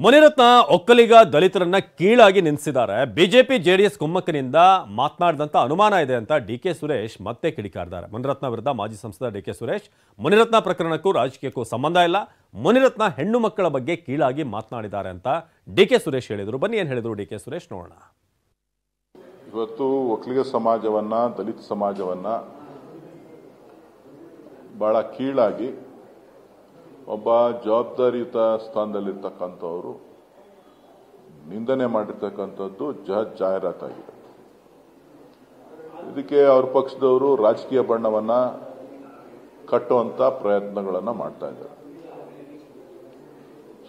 ಮುನಿರತ್ನ ಒಕ್ಕಲಿಗ ದಲಿತರನ್ನ ಕೀಳಾಗಿ ನಿಲ್ಲಿಸಿದ್ದಾರೆ. BJP JDS ಕುಮ್ಮಕ್ಕಿನಿಂದ ಮಾತನಾಡಿದಂತ ಅನುಮಾನ ಇದೆ ಅಂತ ಡಿಕೆ ಸುರೇಶ್ ಮತ್ತೆ ಕಿಡಿಕಾರಿದ್ದಾರೆ. ಮುನಿರತ್ನ ವಿರುದ್ಧ ಮಾಜಿ ಸಂಸದ ಡಿಕೆ ಸುರೇಶ್, ಮುನಿರತ್ನ ಪ್ರಕರಣಕ್ಕೂ ರಾಜಕೀಯಕ್ಕೂ ಸಂಬಂಧ ಇಲ್ಲ, ಮುನಿರತ್ನ ಹೆಣ್ಣು ಮಕ್ಕಳ ಬಗ್ಗೆ ಕೀಳಾಗಿ ಮಾತನಾಡಿದ್ದಾರೆ ಅಂತ ಡಿಕೆ ಸುರೇಶ್ ಹೇಳಿದರು. ಬನ್ನಿ ಏನು ಹೇಳಿದ್ರು ಡಿಕೆ ಸುರೇಶ್ ನೋಡೋಣ. ಇವತ್ತು ಒಕ್ಕಲಿಗ ಸಮಾಜವನ್ನ, ದಲಿತ ಸಮಾಜವನ್ನ ಬಹಳ ಕೀಳಾಗಿ ಒಬ್ಬ ಜವಾಬ್ದಾರಿಯುತ ಸ್ಥಾನದಲ್ಲಿರ್ತಕ್ಕಂಥವರು ನಿಂದನೆ ಮಾಡಿರ್ತಕ್ಕಂಥದ್ದು ಜಾಹೀರಾತಾಗಿದೆ. ಇದಕ್ಕೆ ಅವ್ರ ಪಕ್ಷದವರು ರಾಜಕೀಯ ಬಣ್ಣವನ್ನ ಕಟ್ಟುವಂತ ಪ್ರಯತ್ನಗಳನ್ನ ಮಾಡ್ತಾ ಇದ್ದಾರೆ.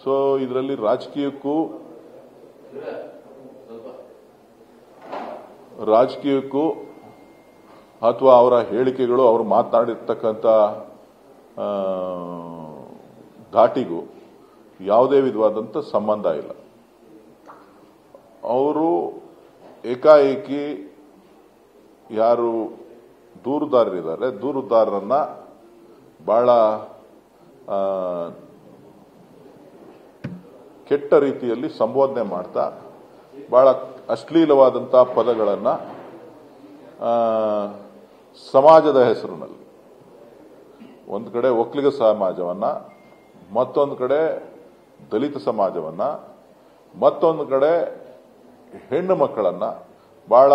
ಸೊ ಇದರಲ್ಲಿ ರಾಜಕೀಯಕ್ಕೂ ಅಥವಾ ಅವರ ಹೇಳಿಕೆಗಳು, ಅವರು ಮಾತನಾಡಿರ್ತಕ್ಕಂಥ ಧಾಟಿಗೂ ಯಾವುದೇ ವಿಧವಾದಂಥ ಸಂಬಂಧ ಇಲ್ಲ. ಅವರು ಏಕಾಏಕಿ ಯಾರು ದೂರುದಾರರಿದ್ದಾರೆ, ದೂರುದಾರರನ್ನ ಬಹಳ ಕೆಟ್ಟ ರೀತಿಯಲ್ಲಿ ಸಂಬೋಧನೆ ಮಾಡ್ತಾ ಬಹಳ ಅಶ್ಲೀಲವಾದಂಥ ಪದಗಳನ್ನು ಸಮಾಜದ ಹೆಸರಿನಲ್ಲಿ ಒಂದು ಕಡೆ ಒಕ್ಕಲಿಗ ಸಮಾಜವನ್ನ, ಮತ್ತೊಂದು ಕಡೆ ದಲಿತ ಸಮಾಜವನ್ನ, ಮತ್ತೊಂದು ಕಡೆ ಹೆಣ್ಣು ಮಕ್ಕಳನ್ನ ಬಹಳ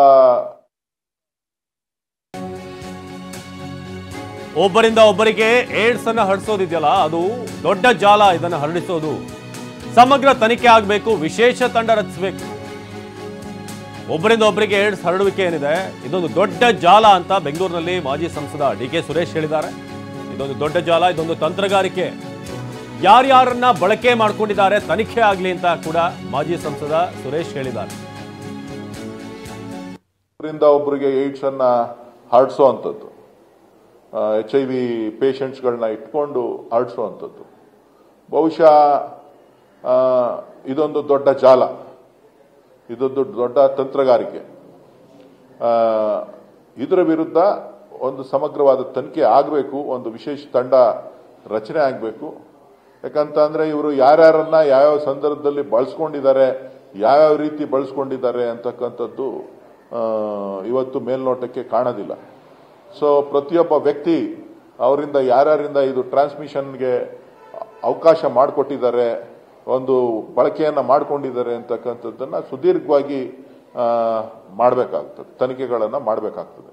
ಒಬ್ಬರಿಂದ ಒಬ್ಬರಿಗೆ ಏಡ್ಸ್ ಅನ್ನ ಹರಡಿಸೋದಿದೆಯಲ್ಲ, ಅದು ದೊಡ್ಡ ಜಾಲ. ಇದನ್ನು ಹರಡಿಸೋದು ಸಮಗ್ರ ತನಿಖೆ ಆಗಬೇಕು, ವಿಶೇಷ ತಂಡ ರಚಿಸಬೇಕು. ಒಬ್ಬರಿಂದ ಒಬ್ಬರಿಗೆ ಏಡ್ಸ್ ಹರಡುವಿಕೆ ಏನಿದೆ, ಇದೊಂದು ದೊಡ್ಡ ಜಾಲ ಅಂತ ಬೆಂಗಳೂರಿನಲ್ಲಿ ಮಾಜಿ ಸಂಸದ ಡಿಕೆ ಸುರೇಶ್ ಹೇಳಿದ್ದಾರೆ. ಇದೊಂದು ದೊಡ್ಡ ಜಾಲ, ಇದೊಂದು ತಂತ್ರಗಾರಿಕೆ. ಯಾರ್ಯಾರನ್ನ ಬಳಕೆ ಮಾಡಿಕೊಂಡಿದ್ದಾರೆ ತನಿಖೆ ಆಗಲಿ ಅಂತ ಕೂಡ ಮಾಜಿ ಸಂಸದ ಸುರೇಶ್ ಹೇಳಿದ್ದಾರೆ. ಒಬ್ಬರಿಂದ ಒಬ್ಬರಿಗೆ ಏಡ್ಸ್ ಅನ್ನ ಹರಡಿಸುವಂಥದ್ದು, HIV ಪೇಷಂಟ್ಸ್ಗಳನ್ನ ಇಟ್ಕೊಂಡು ಹರಡಿಸುವಂಥದ್ದು ಬಹುಶಃ ಇದೊಂದು ದೊಡ್ಡ ಜಾಲ, ಇದೊಂದು ದೊಡ್ಡ ತಂತ್ರಗಾರಿಕೆ. ಇದರ ವಿರುದ್ಧ ಒಂದು ಸಮಗ್ರವಾದ ತನಿಖೆ ಆಗಬೇಕು, ಒಂದು ವಿಶೇಷ ತಂಡ ರಚನೆ ಆಗಬೇಕು. ಯಾಕಂತಂದ್ರೆ ಇವರು ಯಾರ್ಯಾರನ್ನ ಯಾವ್ಯಾವ ಸಂದರ್ಭದಲ್ಲಿ ಬಳಸ್ಕೊಂಡಿದ್ದಾರೆ, ಯಾವ್ಯಾವ ರೀತಿ ಬಳಸ್ಕೊಂಡಿದ್ದಾರೆ ಅಂತಕ್ಕಂಥದ್ದು ಇವತ್ತು ಮೇಲ್ನೋಟಕ್ಕೆ ಕಾಣೋದಿಲ್ಲ. ಸೊ ಪ್ರತಿಯೊಬ್ಬ ವ್ಯಕ್ತಿ ಅವರಿಂದ ಯಾರ್ಯಾರಿಂದ ಇದು ಟ್ರಾನ್ಸ್ಮಿಷನ್ಗೆ ಅವಕಾಶ ಮಾಡಿಕೊಟ್ಟಿದ್ದಾರೆ, ಒಂದು ಬಳಕೆಯನ್ನ ಮಾಡಿಕೊಂಡಿದ್ದಾರೆ ಅಂತಕ್ಕಂಥದ್ದನ್ನ ಸುದೀರ್ಘವಾಗಿ ಮಾಡಬೇಕಾಗ್ತದೆ, ತನಿಖೆಗಳನ್ನ ಮಾಡಬೇಕಾಗ್ತದೆ.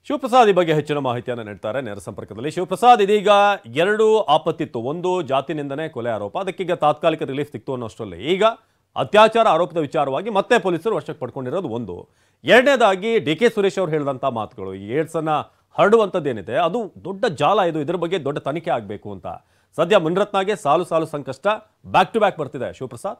ಶಿವಪ್ರಸಾದ್ ಈ ಬಗ್ಗೆ ಹೆಚ್ಚಿನ ಮಾಹಿತಿಯನ್ನು ನೀಡ್ತಾರೆ ನೇರ ಸಂಪರ್ಕದಲ್ಲಿ. ಶಿವಪ್ರಸಾದ್, ಇದೀಗ ಎರಡು ಆಪತ್ತಿತ್ತು. ಒಂದು ಜಾತಿ ನಿಂದನೆ ಕೊಲೆ ಆರೋಪ, ಅದಕ್ಕೀಗ ತಾತ್ಕಾಲಿಕ ರಿಲೀಫ್ ಸಿಕ್ತು ಅನ್ನೋಷ್ಟರಲ್ಲಿ ಈಗ ಅತ್ಯಾಚಾರ ಆರೋಪದ ವಿಚಾರವಾಗಿ ಮತ್ತೆ ಪೊಲೀಸರು ವಶಕ್ಕೆ ಪಡ್ಕೊಂಡಿರೋದು ಒಂದು. ಎರಡನೇದಾಗಿ ಡಿಕೆ ಸುರೇಶ್ ಅವರು ಹೇಳಿದಂಥ ಮಾತುಗಳು, ಈ ಏಡ್ಸ್ ಅನ್ನ ಹರಡುವಂಥದ್ದೇನಿದೆ ಅದು ದೊಡ್ಡ ಜಾಲ, ಇದರ ಬಗ್ಗೆ ದೊಡ್ಡ ತನಿಖೆ ಆಗಬೇಕು ಅಂತ. ಸದ್ಯ ಮುನಿರತ್ನಗೆ ಸಾಲು ಸಾಲು ಸಂಕಷ್ಟ ಬ್ಯಾಕ್ ಟು ಬ್ಯಾಕ್ ಬರ್ತಿದೆ. ಶಿವಪ್ರಸಾದ್,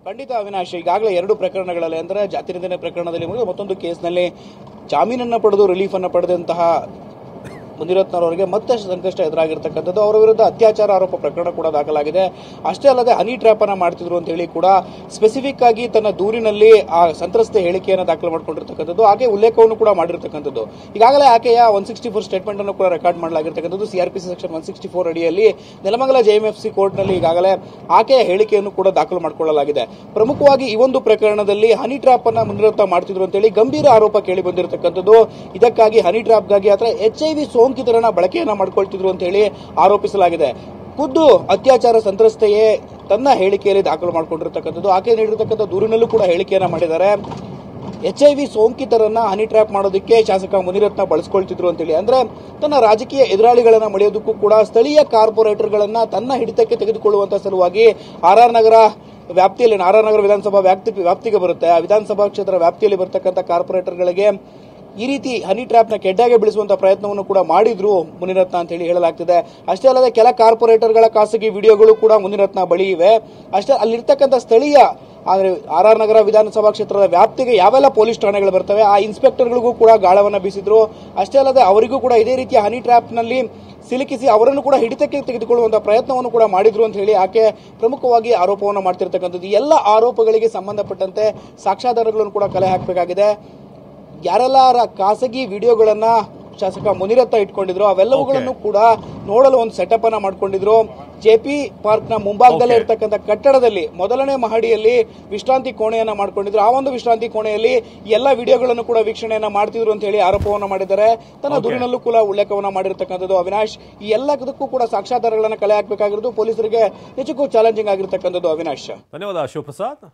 ಖಂಡಿತ ಅವಿನಾಶ್, ಈಗಾಗಲೇ ಎರಡು ಪ್ರಕರಣಗಳಲ್ಲಿ ಅಂದರೆ ಜಾತಿ ನಿಂದನೆ ಪ್ರಕರಣದಲ್ಲಿ ಮತ್ತೊಂದು ಕೇಸ್ನಲ್ಲಿ ಜಾಮೀನನ್ನು ಪಡೆದು ರಿಲೀಫ್ ಅನ್ನು ಪಡೆದಂತಹ ಮುನಿರತ್ನವರಿಗೆ ಮತ್ತೆ ಸಂಕಷ್ಟ ಎದುರಾಗಿರ್ತಕ್ಕಂಥದ್ದು. ಅವರ ವಿರುದ್ಧ ಅತ್ಯಾಚಾರ ಆರೋಪ ಪ್ರಕರಣ ಕೂಡ ದಾಖಲಾಗಿದೆ. ಅಷ್ಟೇ ಅಲ್ಲದೆ ಹನಿ ಟ್ರ್ಯಾಪ್ ಅನ್ನ ಮಾಡ್ತಿದ್ರು ಅಂತ ಹೇಳಿ ಕೂಡ ಸ್ಪೆಸಿಫಿಕ್ ಆಗಿ ತನ್ನ ದೂರಿನಲ್ಲಿ ಆ ಸಂತ್ರಸ್ತೆ ಹೇಳಿಕೆಯನ್ನು ದಾಖಲು ಮಾಡಿಕೊಂಡಿರ್ತಕ್ಕಂಥದ್ದು, ಆಕೆ ಉಲ್ಲೇಖವನ್ನು ಕೂಡ ಮಾಡಿರ್ತಕ್ಕಂಥದ್ದು. ಈಗಾಗಲೇ ಆಕೆಯ 164 ಸ್ಟೇಟ್ಮೆಂಟ್ ಅನ್ನು ಕೂಡ ರೆಕಾರ್ಡ್ ಮಾಡಲಾಗಿರ್ತಕ್ಕಂಥದ್ದು. CRPC ಸೆಕ್ಷನ್ 164 ಅಡಿಯಲ್ಲಿ ನೆಲಮಂಗಲ JMFC ಕೋರ್ಟ್ನಲ್ಲಿ ಈಗಾಗಲೇ ಆಕೆಯ ಹೇಳಿಕೆಯನ್ನು ಕೂಡ ದಾಖಲು ಮಾಡಿಕೊಳ್ಳಲಾಗಿದೆ. ಪ್ರಮುಖವಾಗಿ ಈ ಒಂದು ಪ್ರಕರಣದಲ್ಲಿ ಹನಿ ಟ್ರ್ಯಾಪ್ ಅನ್ನ ಮುನಿರತ್ನ ಮಾಡ್ತಿದ್ರು ಅಂತ ಹೇಳಿ ಗಂಭೀರ ಆರೋಪ ಕೇಳಿ ಬಂದಿರತಕ್ಕಂಥದ್ದು. ಇದಕ್ಕಾಗಿ ಹನಿ ಟ್ರ್ಯಾಪ್ಗಾಗಿ ಅಥವಾ HIV ಸೋಂಕಿತರನ್ನ ಬಳಕೆಯನ್ನ ಮಾಡ್ಕೊಳ್ತಿದ್ರು ಅಂತ ಹೇಳಿ ಆರೋಪಿಸಲಾಗಿದೆ. ಖುದ್ದು ಅತ್ಯಾಚಾರ ಸಂತ್ರಸ್ತೆಯೇ ತನ್ನ ಹೇಳಿಕೆಯಲ್ಲಿ ದಾಖಲು ಮಾಡಿಕೊಂಡಿರ್ತಕ್ಕಂಥದ್ದು. ಆಕೆ ನೀಡಿರ್ತಕ್ಕಂಥ ದೂರಿನಲ್ಲೂ ಕೂಡ ಹೇಳಿಕೆಯನ್ನ ಮಾಡಿದ್ದಾರೆ. HIV ಸೋಂಕಿತರನ್ನ ಹನಿ ಟ್ರ್ಯಾಪ್ ಮಾಡೋದಕ್ಕೆ ಶಾಸಕ ಮುನಿರತ್ನ ಬಳಸ್ಕೊಳ್ತಿದ್ರು ಅಂತೇಳಿ, ಅಂದ್ರೆ ತನ್ನ ರಾಜಕೀಯ ಎದುರಾಳಿಗಳನ್ನ ಮಳೆಯೋದಕ್ಕೂ ಕೂಡ ಸ್ಥಳೀಯ ಕಾರ್ಪೊರೇಟರ್ಗಳನ್ನ ತನ್ನ ಹಿಡಿತಕ್ಕೆ ತೆಗೆದುಕೊಳ್ಳುವಂತ ಸಲುವಾಗಿ RR ನಗರ ವ್ಯಾಪ್ತಿಯಲ್ಲಿ, RR ನಗರ ವಿಧಾನಸಭಾ ವ್ಯಾಪ್ತಿಗೆ ಬರುತ್ತೆ, ಆ ವಿಧಾನಸಭಾ ಕ್ಷೇತ್ರ ವ್ಯಾಪ್ತಿಯಲ್ಲಿ ಬರ್ತಕ್ಕಂಥ ಕಾರ್ಪೊರೇಟರ್ಗಳಿಗೆ ಈ ರೀತಿ ಹನಿ ಟ್ರ್ಯಾಪ್ ನ ಕೆಡ್ಡಾಗೆ ಬೆಳೆಸುವಂತಹ ಪ್ರಯತ್ನವನ್ನು ಕೂಡ ಮಾಡಿದ್ರು ಮುನಿರತ್ನ ಅಂತ ಹೇಳಿ ಹೇಳಲಾಗ್ತಿದೆ. ಅಷ್ಟೇ ಅಲ್ಲದೆ ಕೆಲ ಕಾರ್ಪೊರೇಟರ್ಗಳ ಖಾಸಗಿ ವಿಡಿಯೋಗಳು ಕೂಡ ಮುನಿರತ್ನ ಬಳಿ ಇವೆ. ಅಷ್ಟೇ ಅಲ್ಲಿರ್ತಕ್ಕಂಥ ಸ್ಥಳೀಯ ಆದರೆ RR ನಗರ ವಿಧಾನಸಭಾ ಕ್ಷೇತ್ರದ ವ್ಯಾಪ್ತಿಗೆ ಯಾವೆಲ್ಲ ಪೊಲೀಸ್ ಠಾಣೆಗಳು ಬರ್ತವೆ ಆ ಇನ್ಸ್ಪೆಕ್ಟರ್ಗಳಿಗೂ ಕೂಡ ಗಾಳವನ್ನ ಬೀಸಿದ್ರು. ಅಷ್ಟೇ ಅಲ್ಲದೆ ಅವರಿಗೂ ಕೂಡ ಇದೇ ರೀತಿಯ ಹನಿ ಟ್ರ್ಯಾಪ್ ನಲ್ಲಿ ಸಿಲುಕಿಸಿ ಅವರನ್ನು ಕೂಡ ಹಿಡಿತಕ್ಕೆ ತೆಗೆದುಕೊಳ್ಳುವಂತಹ ಪ್ರಯತ್ನವನ್ನು ಕೂಡ ಮಾಡಿದ್ರು ಅಂತ ಹೇಳಿ ಆಕೆ ಪ್ರಮುಖವಾಗಿ ಆರೋಪವನ್ನು ಮಾಡ್ತಿರ್ತಕ್ಕಂಥದ್ದು. ಎಲ್ಲ ಆರೋಪಗಳಿಗೆ ಸಂಬಂಧಪಟ್ಟಂತೆ ಸಾಕ್ಷ್ಯಾಧಾರಗಳನ್ನು ಕೂಡ ಕಲೆ ಹಾಕಬೇಕಾಗಿದೆ. ಯಾರೆಲ್ಲ ಖಾಸಗಿ ವಿಡಿಯೋಗಳನ್ನ ಶಾಸಕ ಮುನಿರತ್ನ ಇಟ್ಕೊಂಡಿದ್ರು ಅವೆಲ್ಲವುಗಳನ್ನು ಕೂಡ ನೋಡಲು ಒಂದು ಸೆಟಪ್ ಅನ್ನ ಮಾಡ್ಕೊಂಡಿದ್ರು. ಜೆಪಿ ಪಾರ್ಕ್ ನ ಮುಂಭಾಗದಲ್ಲೇ ಇರತಕ್ಕಂಥ ಕಟ್ಟಡದಲ್ಲಿ ಮೊದಲನೇ ಮಹಡಿಯಲ್ಲಿ ವಿಶ್ರಾಂತಿ ಕೋಣೆಯನ್ನ ಮಾಡ್ಕೊಂಡಿದ್ರು. ಆ ಒಂದು ವಿಶ್ರಾಂತಿ ಕೋಣೆಯಲ್ಲಿ ಎಲ್ಲ ವಿಡಿಯೋಗಳನ್ನು ಕೂಡ ವೀಕ್ಷಣೆಯನ್ನ ಮಾಡ್ತಿದ್ರು ಅಂತ ಹೇಳಿ ಆರೋಪವನ್ನ ಮಾಡಿದ್ದಾರೆ. ತನ್ನ ದೂರಿನಲ್ಲೂ ಕೂಡ ಉಲ್ಲೇಖವನ್ನ ಮಾಡಿರ್ತಕ್ಕಂಥದ್ದು ಅವಿನಾಶ್. ಈ ಎಲ್ಲದಕ್ಕೂ ಕೂಡ ಸಾಕ್ಷ್ಯಾಧಾರಗಳನ್ನ ಕಲೆ ಹಾಕಬೇಕಾಗಿರೋದು ಪೊಲೀಸರಿಗೆ ನಿಜಕ್ಕೂ ಚಾಲೆಂಜಿಂಗ್ ಆಗಿರ್ತಕ್ಕಂಥದ್ದು ಅವಿನಾಶ್. ಧನ್ಯವಾದ ಶಿವಪ್ರಸಾದ್.